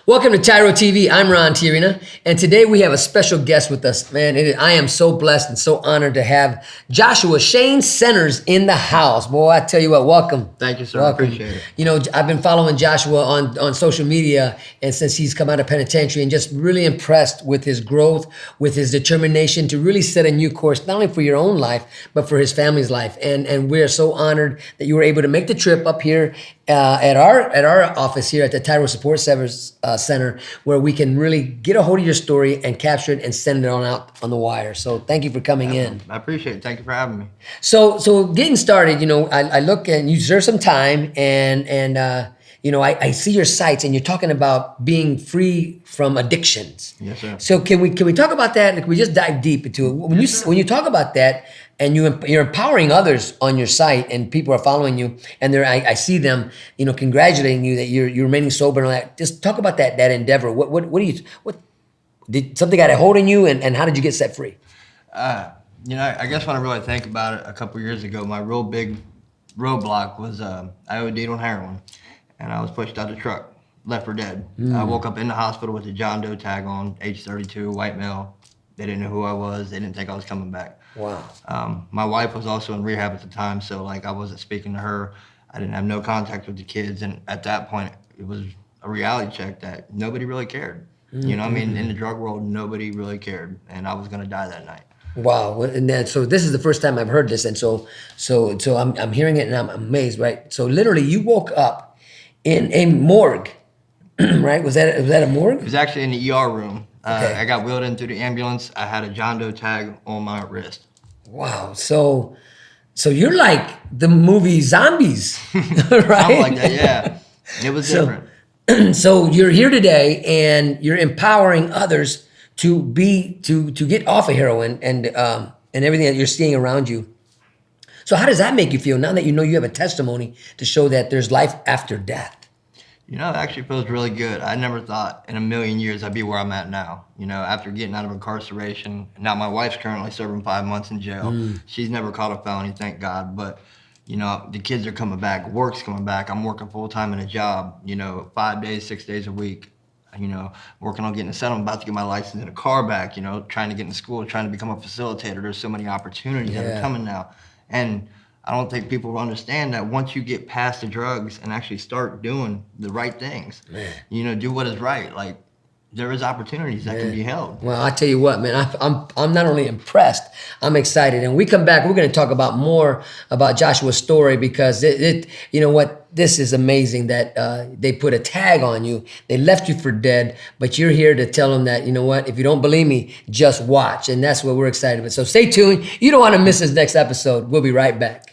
Welcome to TYRO TV. I'm Ron Tiarina, and today we have a special guest with us. Man, I am so blessed and so honored to have Joshua Centers in the house. Boy, I tell you what, welcome. Thank you, sir. Welcome. I appreciate it. You know, I've been following Joshua on social media, and since he's come out of penitentiary, and just really impressed with his growth, with his determination to really set a new course, not only for your own life, but for his family's life. And we're so honored that you were able to make the trip up here at our office here at the TYRO Support Center, where we can really get a hold of your story and capture it and send it on out on the wire. So thank you for coming in. I appreciate it. Thank you for having me. So getting started, you know, I look and you deserve some time, and you know, I see your sites, and you're talking about being free from addictions. Yes, sir. So can we talk about that? Like, we just dive deep into it. When you talk about that, and you're empowering others on your site, and people are following you, and I see them, you know, congratulating you that you're remaining sober and all that. Just talk about that endeavor. What did something got a hold on you, and how did you get set free? You know, I guess when I really think about it, a couple years ago, my real big roadblock was I OD'd on heroin, and I was pushed out of the truck, left for dead. I woke up in the hospital with a John Doe tag on, age 32, white male. They didn't know who I was. They didn't think I was coming back. Wow. My wife was also in rehab at the time, so like I wasn't speaking to her. I didn't have no contact with the kids, and at that point, it was a reality check that nobody really cared. You know what I mean? In the drug world, nobody really cared, and I was gonna die that night. Wow. And then, so this is the first time I've heard this, and so I'm hearing it, and I'm amazed, right? So literally, you woke up in a morgue, right? Was that a morgue? It was actually in the ER room. Okay. I got wheeled into the ambulance. I had a John Doe tag on my wrist. Wow. So you're like the movie Zombies, right? Something like that, yeah. It was different. So you're here today, and you're empowering others to get off of heroin and everything that you're seeing around you. So how does that make you feel now that you know you have a testimony to show that there's life after death? You know, it actually feels really good. I never thought in a million years I'd be where I'm at now. You know, after getting out of incarceration. Now my wife's currently serving 5 months in jail. She's never caught a felony, thank God. But, you know, the kids are coming back. Work's coming back. I'm working full time in a job, you know, 5 days, 6 days a week. You know, working on getting a settlement. I'm about to get my license in a car back, you know, trying to get into school, trying to become a facilitator. There's so many opportunities that are coming now. And I don't think people understand that once you get past the drugs and actually start doing the right things, you know, do what is right, like there is opportunities that can be held. Well, I tell you what, man, I'm not only impressed, I'm excited. And we come back, we're going to talk about more about Joshua's story, because it you know what, this is amazing that they put a tag on you. They left you for dead, but you're here to tell them that, you know what, if you don't believe me, just watch. And that's what we're excited about. So stay tuned. You don't want to miss this next episode. We'll be right back.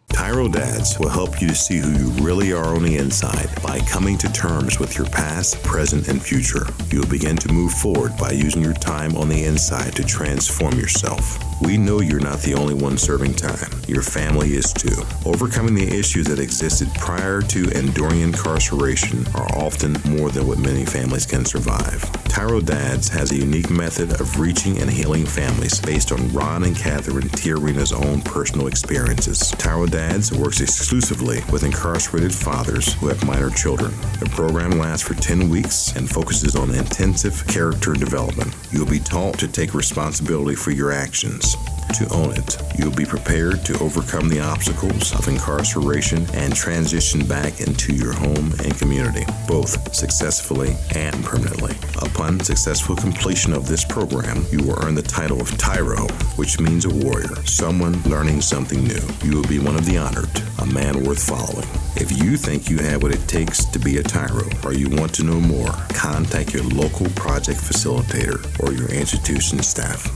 TYRO Dads will help you to see who you really are on the inside by coming to terms with your past, present, and future. You'll begin to move forward by using your time on the inside to transform yourself. We know you're not the only one serving time. Your family is too. Overcoming the issues that existed prior to and during incarceration are often more than what many families can survive. TYRO Dads has a unique method of reaching and healing families based on Ron and Catherine Tiarina's own personal experiences. TYRO Dads works exclusively with incarcerated fathers who have minor children. The program lasts for 10 weeks and focuses on intensive character development. You'll be taught to take responsibility for your actions, to own it. You'll be prepared to overcome the obstacles of incarceration and transition back into your home and community, both successfully and permanently. Upon successful completion of this program, you will earn the title of TYRO, which means a warrior, someone learning something new. You will be one of the honored, a man worth following. If you think you have what it takes to be a TYRO, or you want to know more, contact your local project facilitator or your institution staff.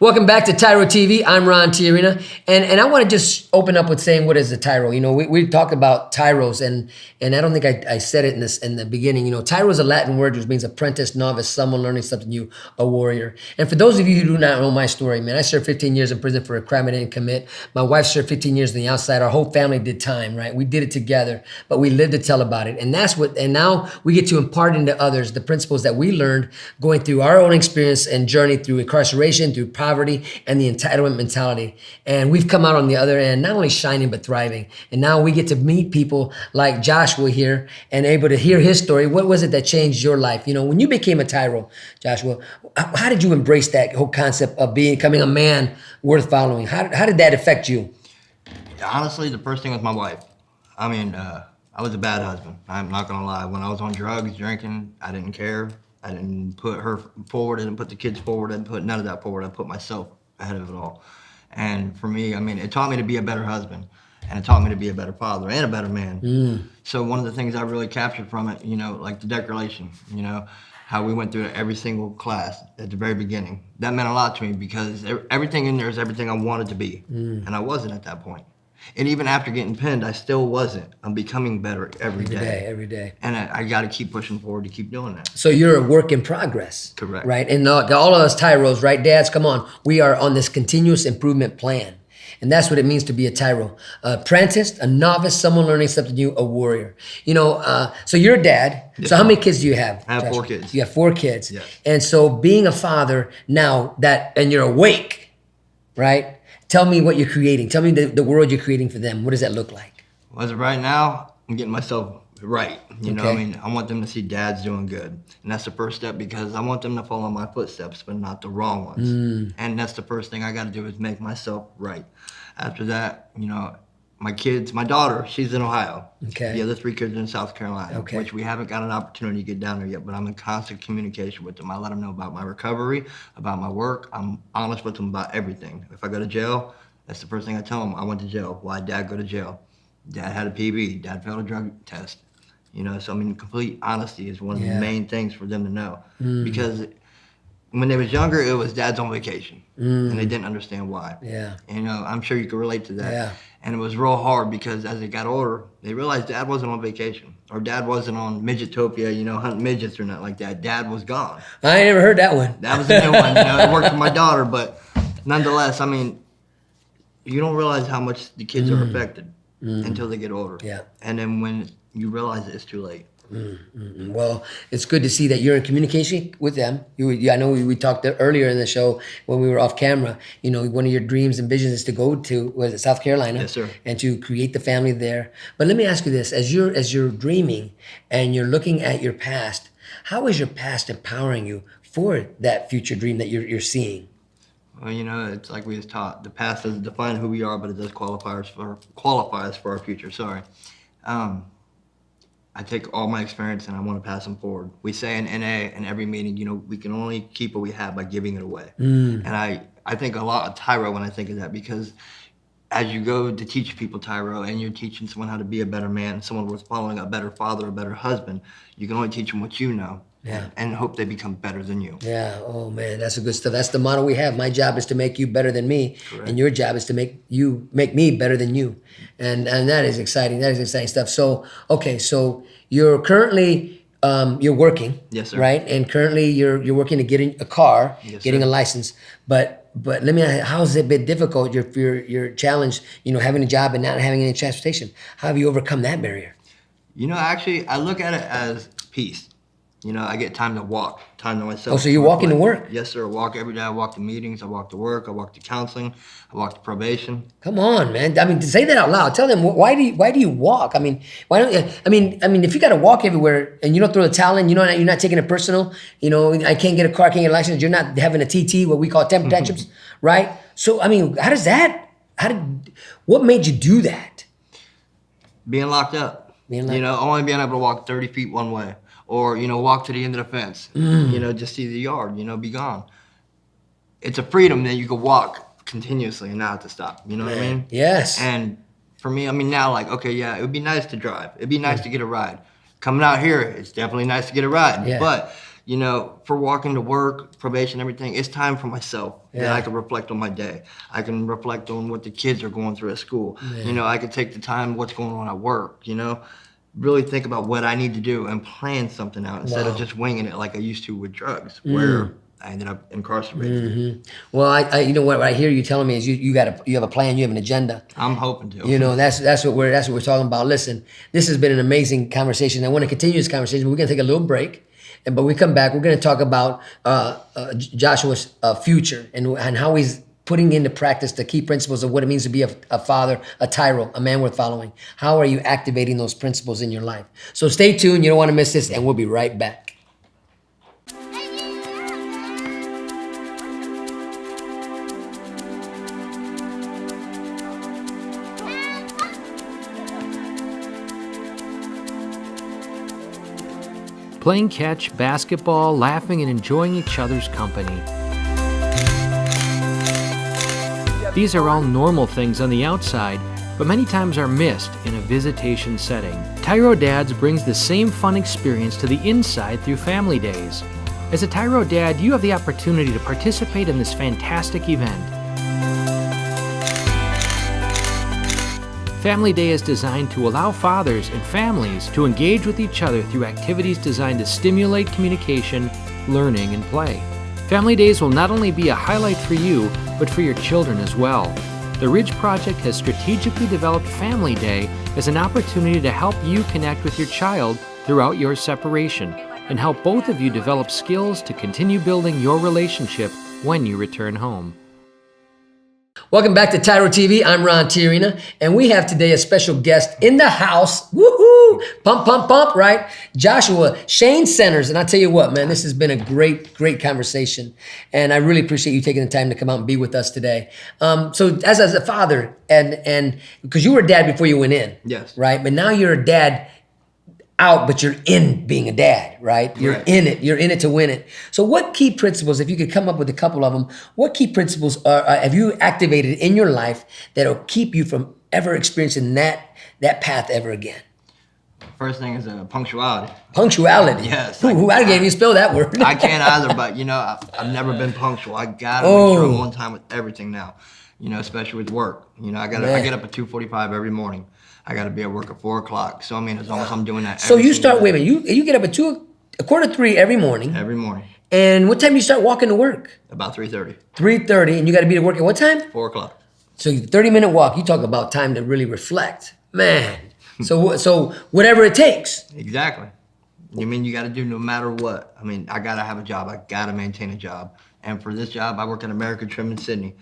Welcome back to TYRO TV. I'm Ron Tiarina, and I want to just open up with saying, what is a TYRO? You know, we talked about TYROs, and I don't think I said it in the beginning. You know, TYRO is a Latin word which means apprentice, novice, someone learning something new, a warrior. And for those of you who do not know my story, man, I served 15 years in prison for a crime I didn't commit. My wife served 15 years on the outside. Our whole family did time, right? We did it together, but we lived to tell about it. And now we get to impart into others the principles that we learned going through our own experience and journey through incarceration, through poverty, poverty and the entitlement mentality. And we've come out on the other end, not only shining, but thriving. And now we get to meet people like Joshua here and able to hear his story. What was it that changed your life? You know, when you became a TYRO, Joshua, how did you embrace that whole concept of becoming a man worth following? How did that affect you? Honestly, the first thing was my wife. I mean, I was a bad husband. I'm not gonna lie. When I was on drugs, drinking, I didn't care. I didn't put her forward. I didn't put the kids forward. I didn't put none of that forward. I put myself ahead of it all. And for me, I mean, it taught me to be a better husband, and it taught me to be a better father and a better man. So one of the things I really captured from it, you know, like the declaration, you know, how we went through every single class at the very beginning. That meant a lot to me because everything in there is everything I wanted to be, and I wasn't at that point. And even after getting pinned, I still wasn't. I'm becoming better every day. Every day. And I got to keep pushing forward to keep doing that. So you're a work in progress. Correct. Right? And all of us TYROs, right? Dads, come on. We are on this continuous improvement plan. And that's what it means to be a TYRO. Apprentice, a novice, someone learning something new, a warrior. You know, so you're a dad. Yes, so how many kids do you have? I have Joshua? 4 kids. You have 4 kids. Yes. And so being a father now and you're awake, right? Tell me what you're creating. Tell me the world you're creating for them. What does that look like? Well, as of right now, I'm getting myself right. You know, Okay. I mean, I want them to see dad's doing good. And that's the first step because I want them to follow my footsteps, but not the wrong ones. And that's the first thing I got to do is make myself right. After that, you know, my kids, my daughter, she's in Ohio. Okay. The other 3 kids are in South Carolina, Okay. which we haven't got an opportunity to get down there yet, but I'm in constant communication with them. I let them know about my recovery, about my work. I'm honest with them about everything. If I go to jail, that's the first thing I tell them. I went to jail. Why'd Dad go to jail? Dad had a PB. Dad failed a drug test. You know, so I mean, complete honesty is one of the main things for them to know. Because when they was younger, it was Dad's on vacation, and they didn't understand why. Yeah. And, you know, I'm sure you can relate to that. Yeah. And it was real hard because as they got older, they realized Dad wasn't on vacation, or Dad wasn't on Midgetopia, you know, hunting midgets or nothing like that. Dad was gone. I ain't never heard that one. That was a new one. You know, it worked for my daughter, but nonetheless, I mean, you don't realize how much the kids are affected until they get older. Yeah. And then when you realize it, it's too late. Well, it's good to see that you're in communication with them. I know we talked earlier in the show when we were off camera. You know, one of your dreams and visions is to go to South Carolina, Yes, sir. and to create the family there. But let me ask you this: as you're dreaming and you're looking at your past, how is your past empowering you for that future dream that you're seeing? Well, you know, it's like we was taught. The past doesn't define who we are, but it does qualify us for our future. Sorry. I take all my experience and I want to pass them forward. We say in NA in every meeting, you know, we can only keep what we have by giving it away. And I think a lot of TYRO when I think of that because as you go to teach people TYRO and you're teaching someone how to be a better man, someone worth following, a better father, a better husband, you can only teach them what you know. Yeah. And hope they become better than you. Yeah. Oh man, that's a good stuff. That's the motto we have. My job is to make you better than me, Correct. and your job is to make me better than you. And that is exciting. That is exciting stuff. So okay, so you're currently you're working, Yes, sir. right? And currently you're working to get a car, Yes, getting sir. a license. But let me ask, how's it been difficult? You're challenged, you know, having a job and not having any transportation. How have you overcome that barrier? You know, actually, I look at it as peace. You know, I get time to walk, time to myself. Oh, so you're walking to work? Yes, sir. I walk every day. I walk to meetings. I walk to work. I walk to counseling. I walk to probation. Come on, man. I mean, say that out loud. Tell them why do you walk? I mean, why don't you? I mean, if you got to walk everywhere and you don't throw the towel in, you know, you're not taking it personal. You know, I can't get a car, I can't get a license. You're not having a TT, what we call temper tantrums, right? So, I mean, what made you do that? Being locked up. Being locked you know, only being able to walk 30 feet one way. Or, you know, walk to the end of the fence. You know, just see the yard, you know, be gone. It's a freedom that you can walk continuously and not have to stop. You know what I mean? Yes. And for me, I mean, now, like, okay, yeah, it would be nice to drive. It'd be nice to get a ride. Coming out here, it's definitely nice to get a ride. Yeah. But, you know, for walking to work, probation, everything, it's time for myself that Yeah. I can reflect on my day. I can reflect on what the kids are going through at school. You know, I can take the time, what's going on at work, you know? Really think about what I need to do and plan something out instead of just winging it like I used to with drugs, where I ended up incarcerated. Well, I you know what I hear you telling me is you have a plan, you have an agenda. I'm hoping to. You know, that's what we're talking about. Listen, this has been an amazing conversation. I want to continue this conversation, but we're gonna take a little break. But we come back, we're going to talk about Joshua's future and how he's putting into practice the key principles of what it means to be a father, a TYRO, a man worth following. How are you activating those principles in your life? So stay tuned. You don't want to miss this, and we'll be right back. Playing catch, basketball, laughing and enjoying each other's company. These are all normal things on the outside, but many times are missed in a visitation setting. TYRO Dads brings the same fun experience to the inside through Family Days. As a TYRO Dad, you have the opportunity to participate in this fantastic event. Family Day is designed to allow fathers and families to engage with each other through activities designed to stimulate communication, learning, and play. Family Days will not only be a highlight for you, but for your children as well. The Ridge Project has strategically developed Family Day as an opportunity to help you connect with your child throughout your separation and help both of you develop skills to continue building your relationship when you return home. Welcome back to TYRO TV. I'm Ron Tiarina, and we have today a special guest in the house. Woohoo! Pump, pump, pump, right? Joshua Centers. And I tell you what, man, this has been a great, great conversation. And I really appreciate you taking the time to come out and be with us today. So as a father, and because you were a dad before you went in. Yes. Right? But now you're a dad out, but you're in being a dad, right? You're Right. in it. You're in it to win it. So what key principles, if you could come up with a couple of them, what key principles have you activated in your life that'll keep you from ever experiencing that path ever again? First thing is punctuality. Punctuality. Yes. Who I can't even spell that word. I can't either, but I've never been punctual. I gotta make sure I'm on time with everything now. Especially with work. I get up at 2:45 every morning. I gotta be at work at 4 o'clock. So as long as I'm doing that. So you start, wait wait a minute, you get up at 2:45 every morning. Every morning. And what time do you start walking to work? About 3:30. 3:30, and you got to be at work at what time? 4 o'clock. So 30-minute walk. You talk about time to really reflect, man. So whatever it takes. Exactly. You got to do no matter what. I got to have a job. I got to maintain a job. And for this job, I work at American Trim in Sydney.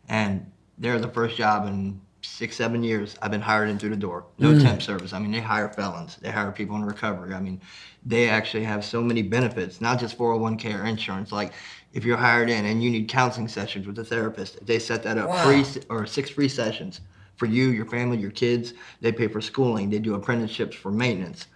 And they're the first job in 6-7 years I've been hired in through the door. No temp service. They hire felons. They hire people in recovery. They actually have so many benefits, not just 401k or insurance. Like if you're hired in and you need counseling sessions with a therapist, they set that up. Wow. 6 free sessions for you, your family, your kids. They pay for schooling. They do apprenticeships for maintenance.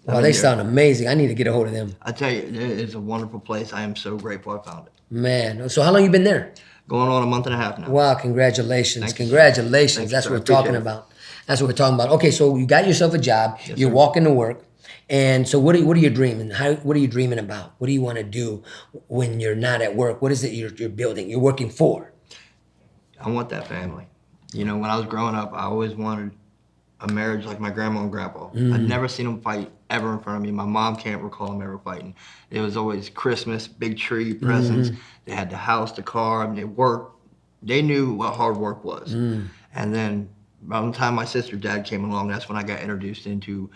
Wow, they sound amazing. I need to get a hold of them. I tell you, it's a wonderful place. I am so grateful I found it. Man, so how long you been there? Going on a month and a half now. Wow, congratulations. Thank you. Congratulations. Thank you, That's sir. what we're talking Appreciate it. about. That's what we're talking about. Okay, so you got yourself a job. Yes, You're sir. walking to work. And so what are you dreaming? What are you dreaming about? What do you want to do when you're not at work? What is it you're building? You're working for? I want that family. When I was growing up, I always wanted a marriage like my grandma and grandpa. I'd never seen them fight ever in front of me. My mom can't recall them ever fighting. It was always Christmas, big tree, presents. They had the house, the car, they worked. They knew what hard work was. And then by the time my sister's dad came along, that's when I got introduced into,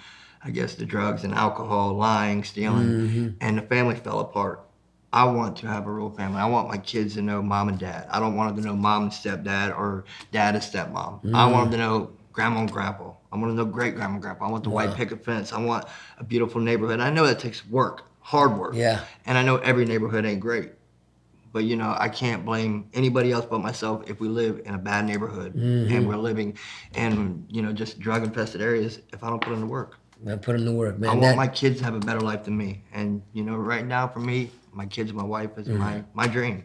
I guess, the drugs and alcohol, lying, stealing, and the family fell apart. I want to have a real family. I want my kids to know mom and dad. I don't want them to know mom and stepdad or dad and stepmom. I want them to know grandma and grandpa. I want to know great grandma and grandpa. I want the white picket fence. I want a beautiful neighborhood. I know that takes work, hard work. Yeah. And I know every neighborhood ain't great. But I can't blame anybody else but myself if we live in a bad neighborhood and we're living in, just drug infested areas if I don't put in the work. Man, put in the work, man. I want my kids to have a better life than me. And, right now for me, my kids and my wife is my dream.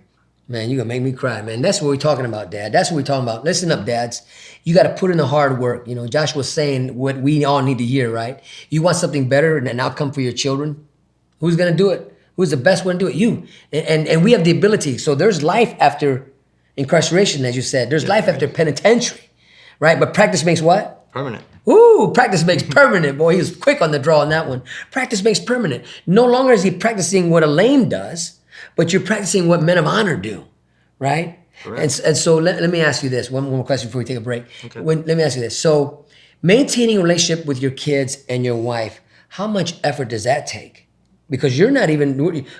Man, you're going to make me cry, man. That's what we're talking about, Dad. That's what we're talking about. Listen up, dads. You got to put in the hard work. Joshua's saying what we all need to hear, right? You want something better and an outcome for your children? Who's going to do it? Who's the best one to do it? You. And we have the ability. So there's life after incarceration, as you said. There's life after penitentiary, right? But practice makes what? Permanent. Ooh, practice makes permanent. Boy, he was quick on the draw on that one. Practice makes permanent. No longer is he practicing what a lame does, but you're practicing what men of honor do, right? Correct. And so let me ask you this. One more question before we take a break. Okay. Let me ask you this. So maintaining a relationship with your kids and your wife, how much effort does that take? because you're not even,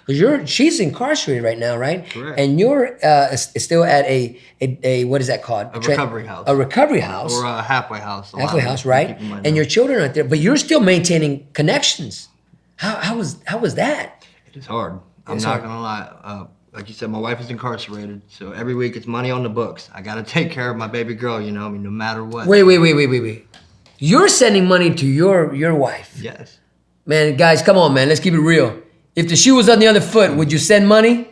because she's incarcerated right now, right? Correct. And you're still at a what is that called? A recovery house. A recovery house. Or a halfway house. Halfway house, right? And And your children aren't there, but you're still maintaining connections. How was that? It is hard. I'm It's not hard. gonna lie. Like you said, my wife is incarcerated, so every week it's money on the books. I gotta take care of my baby girl, you know, I mean, no matter what. Wait. You're sending money to your wife. Yes. Man, guys, come on, man. Let's keep it real. If the shoe was on the other foot, would you send money?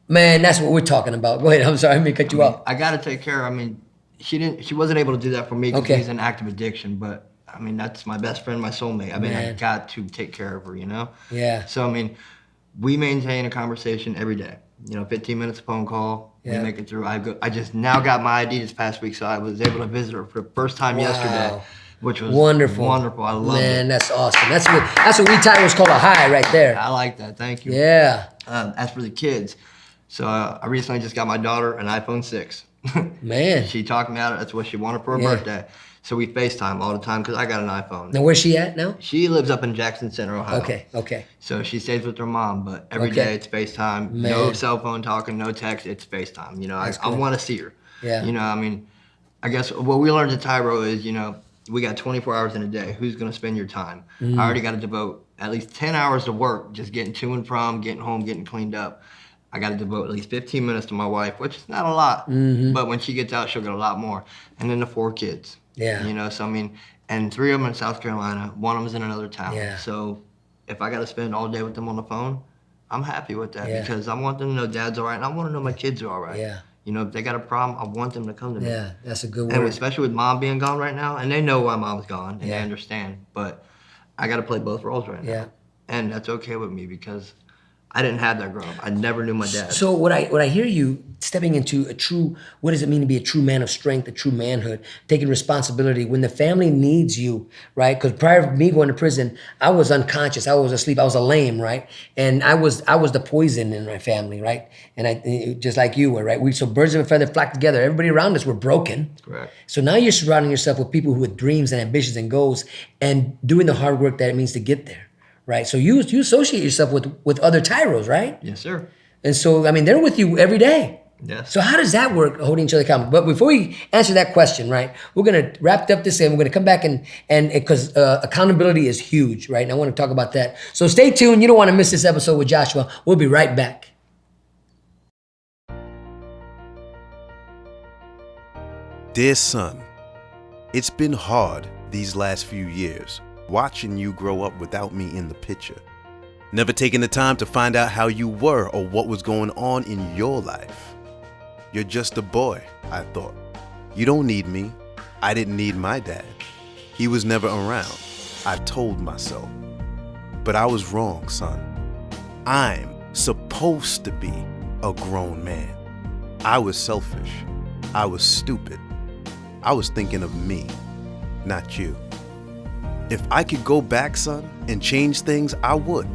Man, that's what we're talking about. Go ahead. I'm sorry. I didn't mean to cut you off. I gotta take care. I mean, she wasn't able to do that for me because Okay. she's in active addiction. But I mean, that's my best friend, my soulmate. I mean, I Man. got to take care of her. You know. Yeah. So I mean, we maintain a conversation every day. You know, 15 minutes phone call. Yeah. We make it through. I just now got my ID this past week, so I was able to visit her for the first time yesterday, which was Wonderful. Wonderful. I love Man, it. that's awesome. That's what we Tyros call a high right there. I like that. Thank you. Yeah. As for the kids, so I recently just got my daughter an iPhone 6. Man. She talked me out of it. That's what she wanted for her Yeah. birthday. So we FaceTime all the time because I got an iPhone. Now where's she at now? She lives up in Jackson Center, Ohio. Okay. So she stays with her mom, but every Okay. day it's FaceTime. No Man. cell phone talking, no text. It's FaceTime. You know, I cool. want to see her. Yeah. You know, I mean, I guess what we learned at TYRO is, you know, we got 24 hours in a day. Who's going to spend your time? Mm. I already got to devote at least 10 hours to work, just getting to and from, getting home, getting cleaned up. I got to devote at least 15 minutes to my wife, which is not a lot. Mm-hmm. But when she gets out, she'll get a lot more. And then the 4 kids. Yeah. You know, so I mean, and 3 of them in South Carolina, 1 of them's in another town. Yeah. So if I got to spend all day with them on the phone, I'm happy with that Yeah. because I want them to know dad's all right, and I want to know my kids are all right. Yeah. You know, if they got a problem, I want them to come to me. Yeah, that's a good And word. especially with mom being gone right now, and they know why mom's gone, and Yeah. they understand. But I got to play both roles right now. Yeah. And that's okay with me because I didn't have that growing up. I never knew my dad. So what I hear you stepping into a true, what does it mean to be a true man of strength, a true manhood, taking responsibility when the family needs you, right? Because prior to me going to prison, I was unconscious, I was asleep, I was a lame, right? And I was the poison in my family, right? And I just like you were, right? So birds of a feather flock together. Everybody around us were broken. Correct. So now you're surrounding yourself with people who with dreams and ambitions and goals and doing the hard work that it means to get there. Right, so you associate yourself with other Tyros, right? Yes, sir. And so, I mean, they're with you every day. Yes. So how does that work, holding each other accountable? But before we answer that question, right, we're going to wrap up this and we're going to come back and because accountability is huge, right? And I want to talk about that. So stay tuned. You don't want to miss this episode with Joshua. We'll be right back. Dear son, it's been hard these last few years, watching you grow up without me in the picture. Never taking the time to find out how you were or what was going on in your life. You're just a boy, I thought. You don't need me. I didn't need my dad. He was never around, I told myself. But I was wrong, son. I'm supposed to be a grown man. I was selfish. I was stupid. I was thinking of me, not you. If I could go back, son, and change things, I would.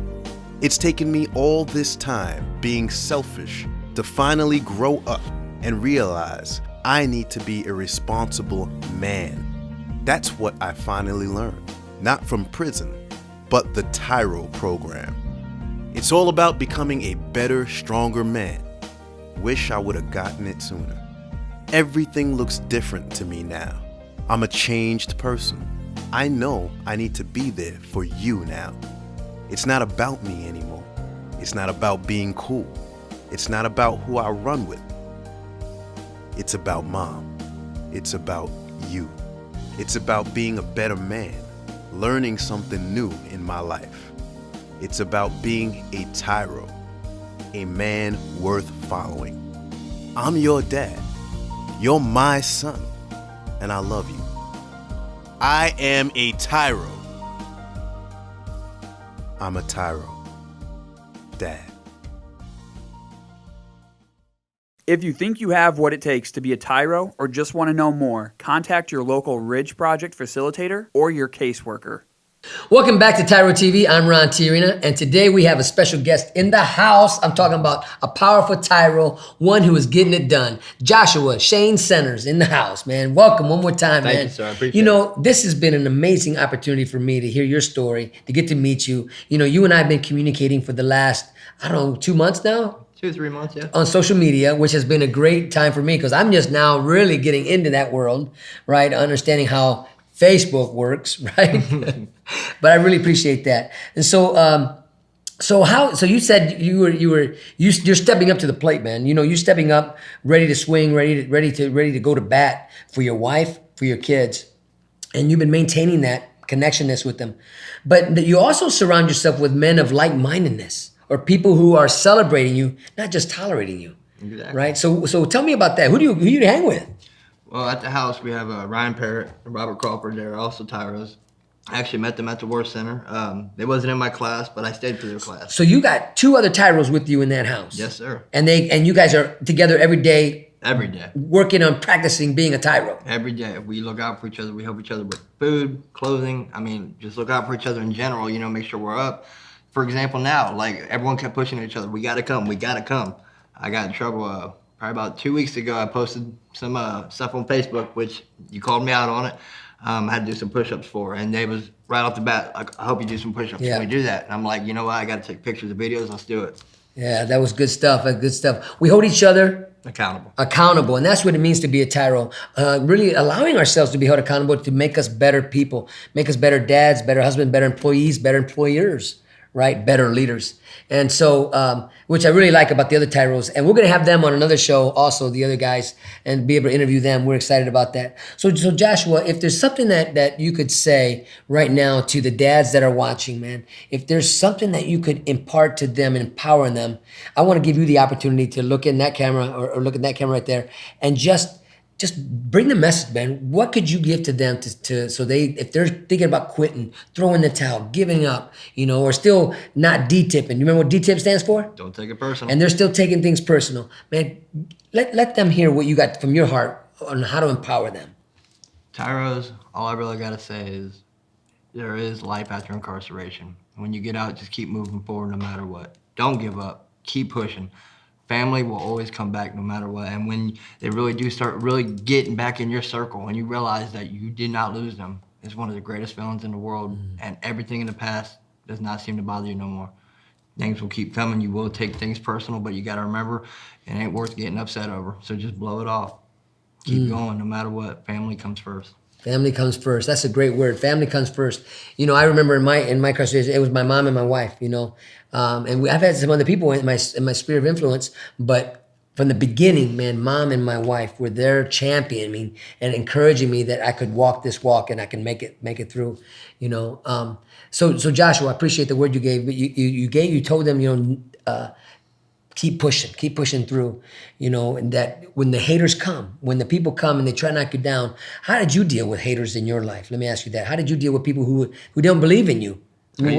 It's taken me all this time being selfish to finally grow up and realize I need to be a responsible man. That's what I finally learned, not from prison, but the TYRO program. It's all about becoming a better, stronger man. Wish I would have gotten it sooner. Everything looks different to me now. I'm a changed person. I know I need to be there for you now. It's not about me anymore. It's not about being cool. It's not about who I run with. It's about mom. It's about you. It's about being a better man, learning something new in my life. It's about being a TYRO, a man worth following. I'm your dad. You're my son, and I love you. I am a TYRO. I'm a TYRO. Dad. If you think you have what it takes to be a TYRO or just want to know more, contact your local Ridge Project facilitator or your caseworker. Welcome back to TYRO TV. I'm Ron TYRO, and today we have a special guest in the house. I'm talking about a powerful TYRO, one who is getting it done. Joshua Centers in the house, man. Welcome one more time, man. Thank you, sir. I appreciate You know, this has been an amazing opportunity for me to hear your story, to get to meet you. You know, you and I have been communicating for the last, I don't know, 2 months now? 2 or 3 months, yeah. On social media, which has been a great time for me because I'm just now really getting into that world, right? Understanding how Facebook works, right? But I really appreciate that. And so, so you said you're stepping up to the plate, man. You know, you're stepping up, ready to swing, ready to go to bat for your wife, for your kids, and you've been maintaining that connectionness with them. But you also surround yourself with men of like-mindedness, or people who are celebrating you, not just tolerating you. Exactly. Right? So tell me about that. Who do you hang with? Well, at the house, we have Ryan Parrott and Robert Crawford. They're also TYROs. I actually met them at the War Center. They wasn't in my class, but I stayed for their class. So you got 2 other TYROs with you in that house. Yes, sir. And you guys are together every day, Every day. working on practicing being a TYRO. Every day. We look out for each other. We help each other with food, clothing. I mean, just look out for each other in general, you know, make sure we're up. For example, now, like, everyone kept pushing each other. We got to come. We got to come. I got in trouble probably about 2 weeks ago. I posted some stuff on Facebook, which you called me out on it. I had to do some push-ups for, and they was right off the bat, like, I hope you do some push-ups. Yeah. Can we do that? And I'm like, you know what? I got to take pictures of videos. Let's do it. Yeah, that was good stuff. Good stuff. We hold each other Accountable. and that's what it means to be a TYRO. Really allowing ourselves to be held accountable to make us better people, make us better dads, better husbands, better employees, better employers, right? Better leaders. And so, which I really like about the other TYROs. And we're going to have them on another show also, the other guys, and be able to interview them. We're excited about that. So Joshua, if there's something that you could say right now to the dads that are watching, man, if there's something that you could impart to them and empower them, I want to give you the opportunity to look in that camera or look at that camera right there and just bring the message, man. What could you give to them so if they're thinking about quitting, throwing the towel, giving up, you know, or still not D-tipping. You remember what D-tip stands for? Don't take it personal. And they're still taking things personal. Man, let them hear what you got from your heart on how to empower them. TYROs, all I really got to say is there is life after incarceration. When you get out, just keep moving forward no matter what. Don't give up. Keep pushing. Family will always come back no matter what. And when they really do start really getting back in your circle and you realize that you did not lose them, it's one of the greatest feelings in the world. And everything in the past does not seem to bother you no more. Things will keep coming. You will take things personal, but you got to remember it ain't worth getting upset over. So just blow it off. Keep going no matter what. Family comes first. Family comes first. That's a great word. Family comes first. You know, I remember in my incarceration, it was my mom and my wife, you know. And I've had some other people in my sphere of influence, but from the beginning, man, mom and my wife were there championing me and encouraging me that I could walk this walk and I can make it through, you know. So Joshua, I appreciate the word you gave, but you told them, you know, keep pushing through, you know, and that when the haters come, when the people come and they try to knock you down, how did you deal with haters in your life? Let me ask you that. How did you deal with people who don't believe in you? I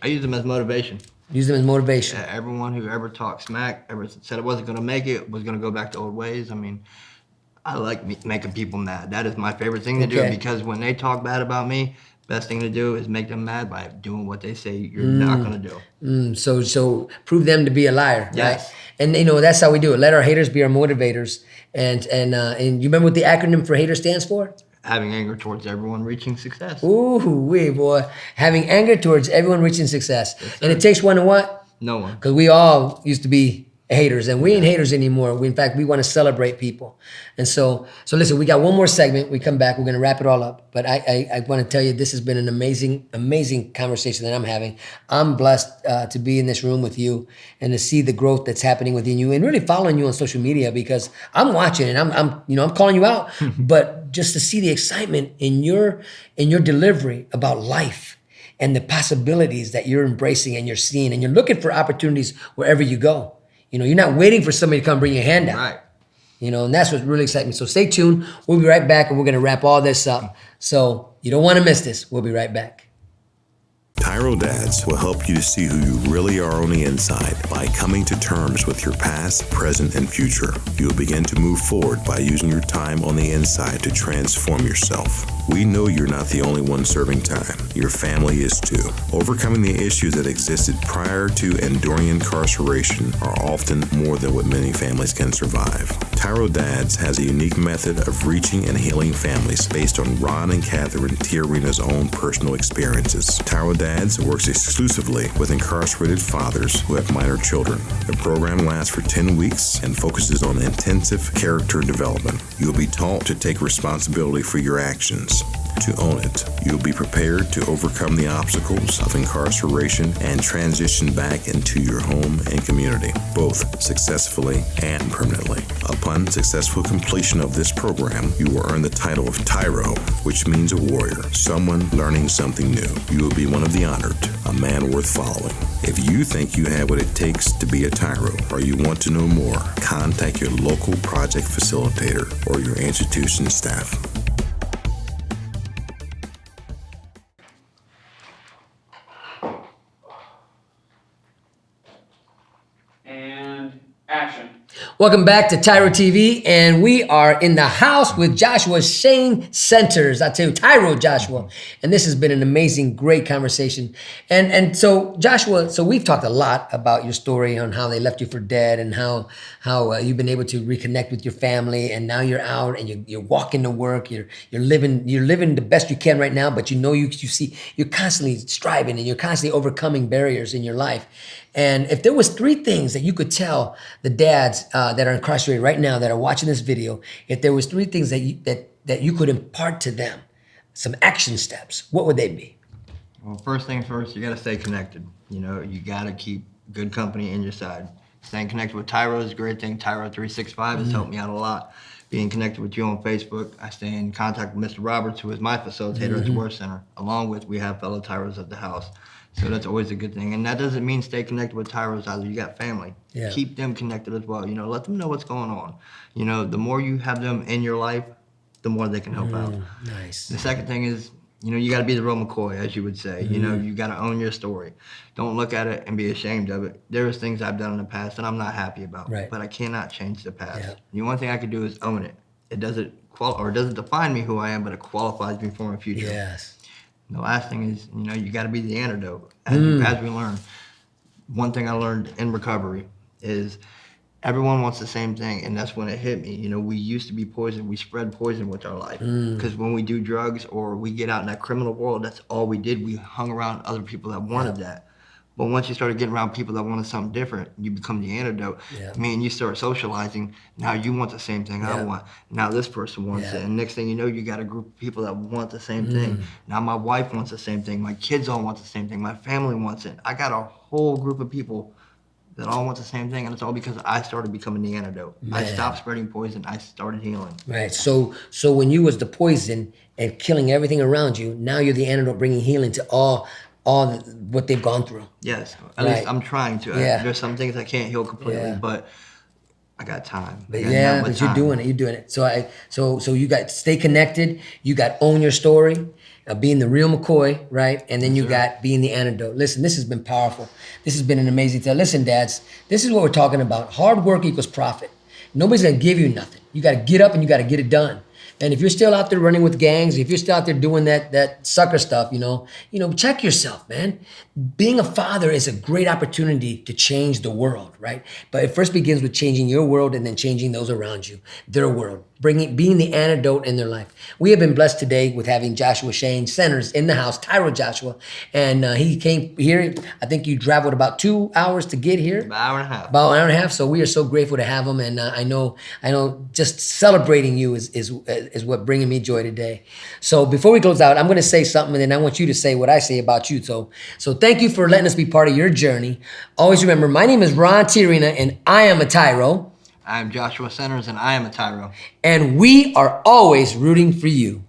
use them as motivation. Use them as motivation. Yeah, everyone who ever talked smack, ever said it wasn't going to make it, was going to go back to old ways. I mean, I like making people mad. That is my favorite thing to do, because when they talk bad about me, best thing to do is make them mad by doing what they say you're not going to do. So prove them to be a liar. Yes. Right? And you know, that's how we do it. Let our haters be our motivators. And you remember what the acronym for hater stands for? Having anger towards everyone reaching success. Ooh, wee boy. Having anger towards everyone reaching success. Yes, and it takes one to what? No one. Because we all used to be haters, and we ain't haters anymore. In fact, we want to celebrate people. And so listen, we got one more segment. We come back, we're going to wrap it all up. But I want to tell you, this has been an amazing conversation that I'm having. I'm blessed to be in this room with you and to see the growth that's happening within you and really following you on social media, because I'm watching and I'm calling you out, but just to see the excitement in your delivery about life and the possibilities that you're embracing and you're seeing, and you're looking for opportunities wherever you go. You know, you're not waiting for somebody to come bring your hand out. Right. You know, and that's what really excites me. So stay tuned. We'll be right back, and we're going to wrap all this up. So you don't want to miss this. We'll be right back. TYRO Dads will help you to see who you really are on the inside by coming to terms with your past, present, and future. You will begin to move forward by using your time on the inside to transform yourself. We know you're not the only one serving time. Your family is too. Overcoming the issues that existed prior to and during incarceration are often more than what many families can survive. TYRO Dads has a unique method of reaching and healing families based on Ron and Catherine Tiarina's own personal experiences. TYRO Dads works exclusively with incarcerated fathers who have minor children. The program lasts for 10 weeks and focuses on intensive character development. You'll be taught to take responsibility for your actions, to own it. You'll be prepared to overcome the obstacles of incarceration and transition back into your home and community, both successfully and permanently. Upon successful completion of this program, you will earn the title of TYRO, which means a warrior, someone learning something new. You will be one of the honored, a man worth following. If you think you have what it takes to be a TYRO, or you want to know more, contact your local project facilitator or your institution staff. And action. Welcome back to TYRO TV, and we are in the house with Joshua Centers. I tell you, TYRO Joshua, and this has been an amazing, great conversation. And so Joshua, so we've talked a lot about your story on how they left you for dead, and how you've been able to reconnect with your family, and now you're out and you're walking to work. You're living the best you can right now, but you know you see you're constantly striving and you're constantly overcoming barriers in your life. And if there was 3 things that you could tell the dads that are incarcerated right now that are watching this video, if there was 3 things that you could impart to them, some action steps, what would they be? Well, first things first, you got to stay connected. You know, you got to keep good company in your side. Staying connected with TYRO is a great thing. TYRO 365 has helped me out a lot. Being connected with you on Facebook, I stay in contact with Mr. Roberts, who is my facilitator at the Work Center. Along with, we have fellow TYROs at the house. So that's always a good thing. And that doesn't mean stay connected with TYROs either. You got family. Yeah. Keep them connected as well. You know, let them know what's going on. You know, the more you have them in your life, the more they can help out. Nice. The second thing is, you know, you got to be the real McCoy, as you would say. You know, you got to own your story. Don't look at it and be ashamed of it. There's things I've done in the past that I'm not happy about, Right. but I cannot change the past. Yeah. The only thing I can do is own it. It doesn't define me who I am, but it qualifies me for my future. Yes. The last thing is, you know, you got to be the antidote. As we learn, one thing I learned in recovery is everyone wants the same thing, and that's when it hit me. You know, we used to be poison. We spread poison with our life. Because when we do drugs or we get out in that criminal world, that's all we did. We hung around other people that wanted that. But once you started getting around people that wanted something different, you become the antidote. Yeah. I mean, you start socializing. Now you want the same thing I want. Now this person wants it. And next thing you know, you got a group of people that want the same thing. Now my wife wants the same thing. My kids all want the same thing. My family wants it. I got a whole group of people that all want the same thing, and it's all because I started becoming the antidote. I stopped spreading poison. I started healing. Right. So when you was the poison and killing everything around you, now you're the antidote, bringing healing to all what they've gone through. Yes, at least I'm trying to. Yeah. There's some things I can't heal completely, Yeah. but I got time. But I got yeah, nothing but but you're time. doing it. You're doing it. So you got stay connected. You got own your story, being the real McCoy, right? And then you got being the antidote. Listen, this has been powerful. This has been an amazing tale. Listen, dads, this is what we're talking about. Hard work equals profit. Nobody's gonna give you nothing. You got to get up and you got to get it done. And if you're still out there running with gangs, if you're still out there doing that sucker stuff, you know, check yourself, man. Being a father is a great opportunity to change the world, right? But it first begins with changing your world and then changing those around you, their world, being the antidote in their life. We have been blessed today with having Joshua Centers in the house, TYRO Joshua, and he came here. I think you traveled about 2 hours to get here. About an hour and a half. About an hour and a half. So we are so grateful to have him, and I know, just celebrating you is what bringing me joy today. So before we close out, I'm going to say something, and then I want you to say what I say about you. So thank you for letting us be part of your journey. Always remember, my name is Ron Tiarina, and I am a TYRO. I am Joshua Centers, and I am a TYRO. And we are always rooting for you.